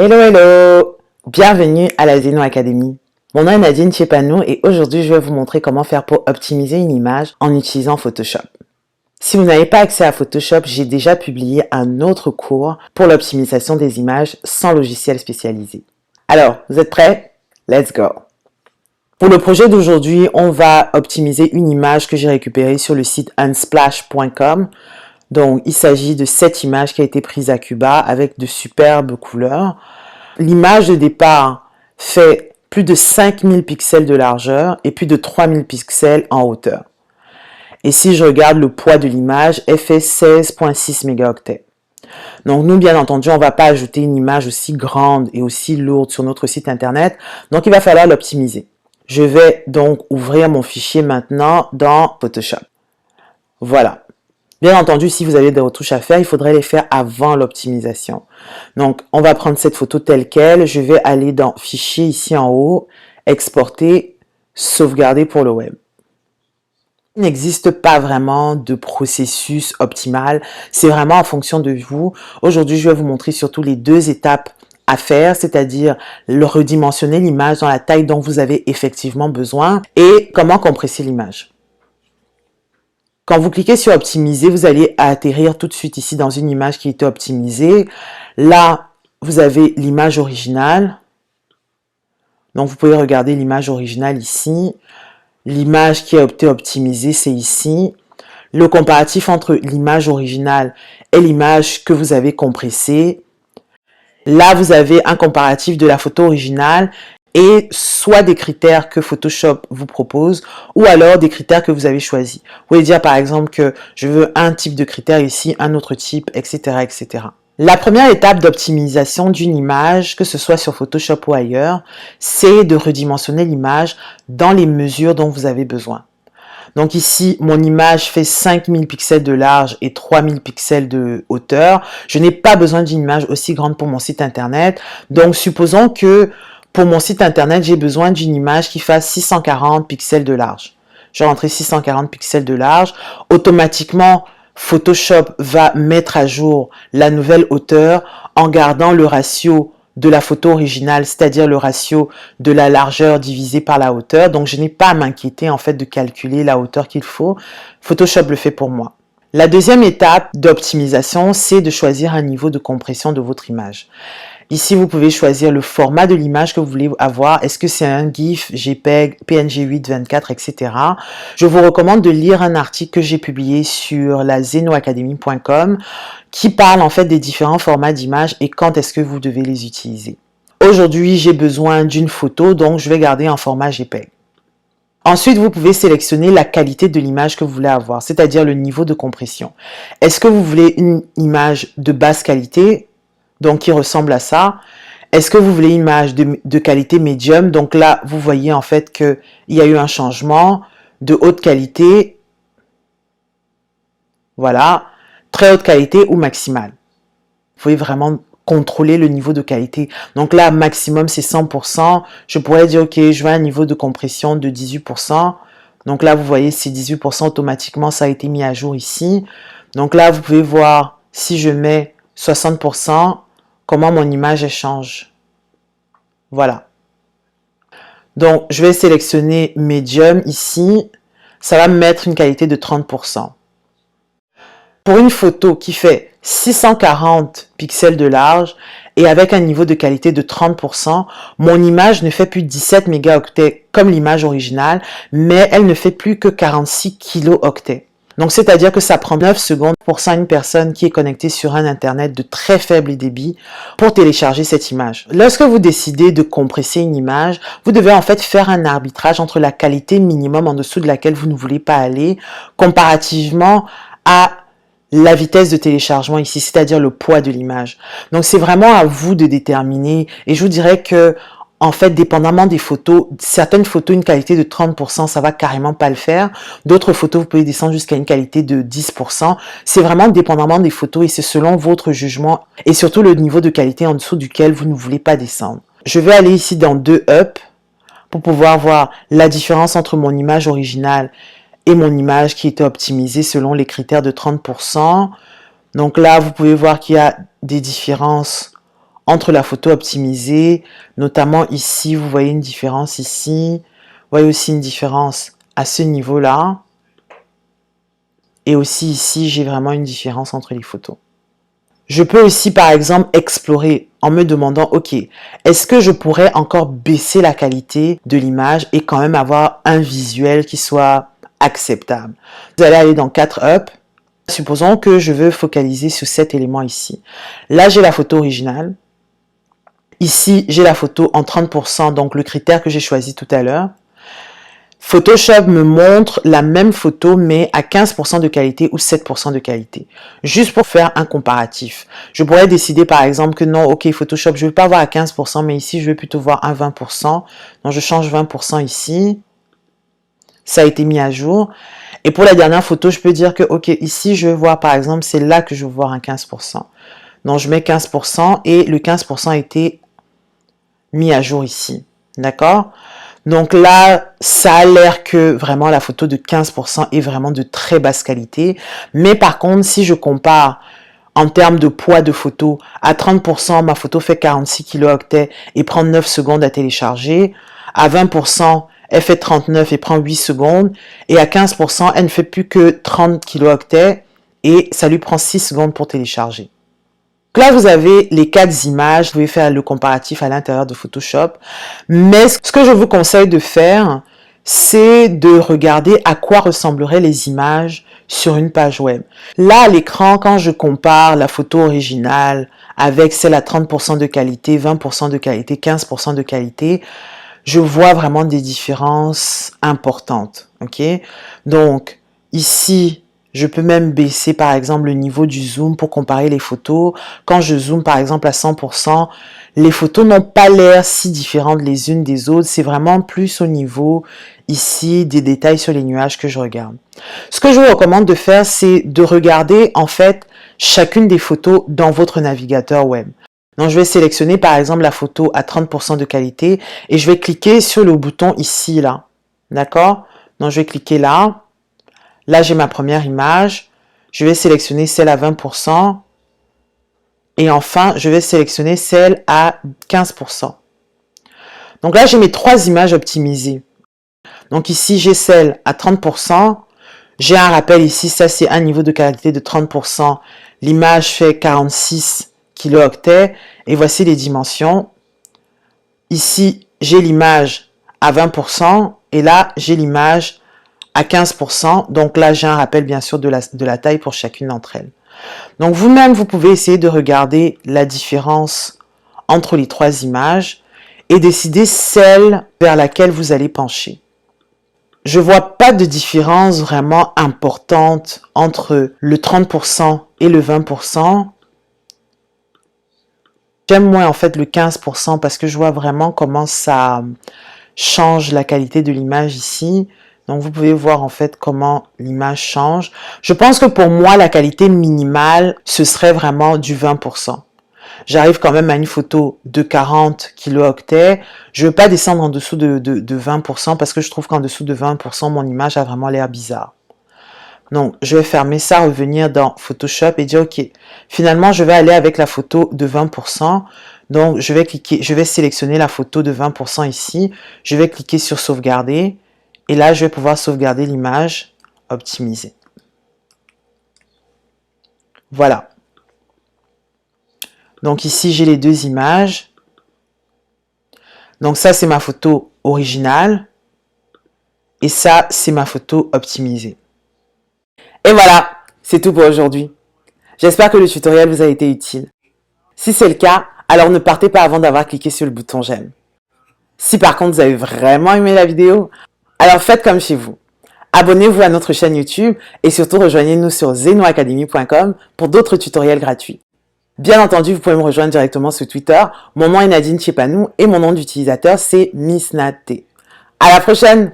Hello, hello! Bienvenue à la Zeno Academy. Mon nom est Nadine Tchepanou et aujourd'hui je vais vous montrer comment faire pour optimiser une image en utilisant Photoshop. Si vous n'avez pas accès à Photoshop, j'ai déjà publié un autre cours pour l'optimisation des images sans logiciel spécialisé. Alors, vous êtes prêts? Let's go! Pour le projet d'aujourd'hui, on va optimiser une image que j'ai récupérée sur le site unsplash.com. Donc, il s'agit de cette image qui a été prise à Cuba avec de superbes couleurs. L'image de départ fait plus de 5000 pixels de largeur et plus de 3000 pixels en hauteur. Et si je regarde le poids de l'image, elle fait 16,6 mégaoctets. Donc nous, bien entendu, on ne va pas ajouter une image aussi grande et aussi lourde sur notre site internet. Donc il va falloir l'optimiser. Je vais donc ouvrir mon fichier maintenant dans Photoshop. Voilà. Bien entendu, si vous avez des retouches à faire, il faudrait les faire avant l'optimisation. Donc, on va prendre cette photo telle qu'elle. Je vais aller dans Fichier ici en haut, Exporter, Sauvegarder pour le web. Il n'existe pas vraiment de processus optimal. C'est vraiment en fonction de vous. Aujourd'hui, je vais vous montrer surtout les deux étapes à faire, c'est-à-dire le redimensionner l'image dans la taille dont vous avez effectivement besoin et comment compresser l'image. Quand vous cliquez sur optimiser, vous allez atterrir tout de suite ici dans une image qui a été optimisée. Là, vous avez l'image originale. Donc, vous pouvez regarder l'image originale ici. L'image qui a été optimisée, c'est ici. Le comparatif entre l'image originale et l'image que vous avez compressée. Là, vous avez un comparatif de la photo originale et soit des critères que Photoshop vous propose ou alors des critères que vous avez choisis. Vous pouvez dire par exemple que je veux un type de critère ici, un autre type, etc. etc. La première étape d'optimisation d'une image, que ce soit sur Photoshop ou ailleurs, c'est de redimensionner l'image dans les mesures dont vous avez besoin. Donc ici, mon image fait 5000 pixels de large et 3000 pixels de hauteur. Je n'ai pas besoin d'une image aussi grande pour mon site internet. Donc supposons que pour mon site internet, j'ai besoin d'une image qui fasse 640 pixels de large. Je vais rentrer 640 pixels de large. Automatiquement, Photoshop va mettre à jour la nouvelle hauteur en gardant le ratio de la photo originale, c'est-à-dire le ratio de la largeur divisé par la hauteur. Donc, je n'ai pas à m'inquiéter en fait de calculer la hauteur qu'il faut. Photoshop le fait pour moi. La deuxième étape d'optimisation, c'est de choisir un niveau de compression de votre image. Ici, vous pouvez choisir le format de l'image que vous voulez avoir. Est-ce que c'est un GIF, JPEG, PNG 824, etc. Je vous recommande de lire un article que j'ai publié sur la zenoacademy.com qui parle en fait des différents formats d'images et quand est-ce que vous devez les utiliser. Aujourd'hui, j'ai besoin d'une photo, donc je vais garder en format JPEG. Ensuite, vous pouvez sélectionner la qualité de l'image que vous voulez avoir, c'est-à-dire le niveau de compression. Est-ce que vous voulez une image de basse qualité, donc qui ressemble à ça? Est-ce que vous voulez une image de qualité médium? Donc là, vous voyez en fait qu'il y a eu un changement de haute qualité. Voilà. Très haute qualité ou maximale. Vous pouvez vraiment contrôler le niveau de qualité. Donc là, maximum, c'est 100%. Je pourrais dire, OK, je veux un niveau de compression de 18%. Donc là, vous voyez, c'est 18% automatiquement. Ça a été mis à jour ici. Donc là, vous pouvez voir si je mets 60%, comment mon image change. Voilà. Donc, je vais sélectionner Medium ici. Ça va me mettre une qualité de 30%. Pour une photo qui fait 640 pixels de large et avec un niveau de qualité de 30%, mon image ne fait plus 17 mégaoctets comme l'image originale, mais elle ne fait plus que 46 kilooctets. Donc, c'est-à-dire que ça prend 9 secondes pour ça une personne qui est connectée sur un Internet de très faible débit pour télécharger cette image. Lorsque vous décidez de compresser une image, vous devez en fait faire un arbitrage entre la qualité minimum en dessous de laquelle vous ne voulez pas aller comparativement à la vitesse de téléchargement ici, c'est-à-dire le poids de l'image. Donc, c'est vraiment à vous de déterminer et je vous dirais que en fait, dépendamment des photos, certaines photos, une qualité de 30%, ça va carrément pas le faire. D'autres photos, vous pouvez descendre jusqu'à une qualité de 10%. C'est vraiment dépendamment des photos et c'est selon votre jugement et surtout le niveau de qualité en dessous duquel vous ne voulez pas descendre. Je vais aller ici dans 2 up pour pouvoir voir la différence entre mon image originale et mon image qui était optimisée selon les critères de 30%. Donc là, vous pouvez voir qu'il y a des différences entre la photo optimisée, notamment ici, vous voyez une différence ici, vous voyez aussi une différence à ce niveau-là, et aussi ici, j'ai vraiment une différence entre les photos. Je peux aussi, par exemple, explorer en me demandant, ok, est-ce que je pourrais encore baisser la qualité de l'image et quand même avoir un visuel qui soit acceptable? Vous allez aller dans 4 up. Supposons que je veux focaliser sur cet élément ici. Là, j'ai la photo originale. Ici, j'ai la photo en 30%, donc le critère que j'ai choisi tout à l'heure. Photoshop me montre la même photo, mais à 15% de qualité ou 7% de qualité. Juste pour faire un comparatif. Je pourrais décider, par exemple, que non, ok, Photoshop, je ne veux pas voir à 15%, mais ici, je veux plutôt voir un 20%. Donc, je change 20% ici. Ça a été mis à jour. Et pour la dernière photo, je peux dire que, ok, ici, je veux voir, par exemple, c'est là que je veux voir un 15%. Donc, je mets 15% et le 15% a été mis à jour ici. D'accord? Donc là, ça a l'air que vraiment la photo de 15% est vraiment de très basse qualité. Mais par contre, si je compare en termes de poids de photo, à 30%, ma photo fait 46 kilooctets et prend 9 secondes à télécharger. À 20%, elle fait 39 et prend 8 secondes. Et à 15%, elle ne fait plus que 30 kilooctets et ça lui prend 6 secondes pour télécharger. Donc là, vous avez les 4 images. Vous pouvez faire le comparatif à l'intérieur de Photoshop. Mais ce que je vous conseille de faire, c'est de regarder à quoi ressembleraient les images sur une page web. Là, à l'écran, quand je compare la photo originale avec celle à 30% de qualité, 20% de qualité, 15% de qualité, je vois vraiment des différences importantes. Ok? Donc, ici, je peux même baisser, par exemple, le niveau du zoom pour comparer les photos. Quand je zoome, par exemple, à 100%, les photos n'ont pas l'air si différentes les unes des autres. C'est vraiment plus au niveau, ici, des détails sur les nuages que je regarde. Ce que je vous recommande de faire, c'est de regarder, en fait, chacune des photos dans votre navigateur web. Donc, je vais sélectionner, par exemple, la photo à 30% de qualité et je vais cliquer sur le bouton ici, là. D'accord? Donc, je vais cliquer là. Là, j'ai ma première image. Je vais sélectionner celle à 20%. Et enfin, je vais sélectionner celle à 15%. Donc là, j'ai mes 3 images optimisées. Donc ici, j'ai celle à 30%. J'ai un rappel ici, ça c'est un niveau de qualité de 30%. L'image fait 46 kilooctets. Et voici les dimensions. Ici, j'ai l'image à 20%. Et là, j'ai l'image à 15%. Donc là, j'ai un rappel bien sûr de la taille pour chacune d'entre elles. Donc vous-même, vous pouvez essayer de regarder la différence entre les 3 images et décider celle vers laquelle vous allez pencher. Je vois pas de différence vraiment importante entre le 30% et le 20%. J'aime moins en fait le 15% parce que je vois vraiment comment ça change la qualité de l'image ici. Donc, vous pouvez voir en fait comment l'image change. Je pense que pour moi, la qualité minimale, ce serait vraiment du 20%. J'arrive quand même à une photo de 40 kilooctets. Je ne veux pas descendre en dessous de 20% parce que je trouve qu'en dessous de 20%, mon image a vraiment l'air bizarre. Donc, je vais fermer ça, revenir dans Photoshop et dire, OK, finalement, je vais aller avec la photo de 20%. Donc, je vais sélectionner la photo de 20% ici. Je vais cliquer sur sauvegarder. Et là, je vais pouvoir sauvegarder l'image optimisée. Voilà. Donc ici, j'ai les 2 images. Donc ça, c'est ma photo originale. Et ça, c'est ma photo optimisée. Et voilà, c'est tout pour aujourd'hui. J'espère que le tutoriel vous a été utile. Si c'est le cas, alors ne partez pas avant d'avoir cliqué sur le bouton j'aime. Si par contre vous avez vraiment aimé la vidéo, alors faites comme chez vous. Abonnez-vous à notre chaîne YouTube et surtout rejoignez-nous sur zenoacademy.com pour d'autres tutoriels gratuits. Bien entendu, vous pouvez me rejoindre directement sur Twitter. Mon nom est Nadine Tchepanou et mon nom d'utilisateur c'est Miss Nat T. À la prochaine!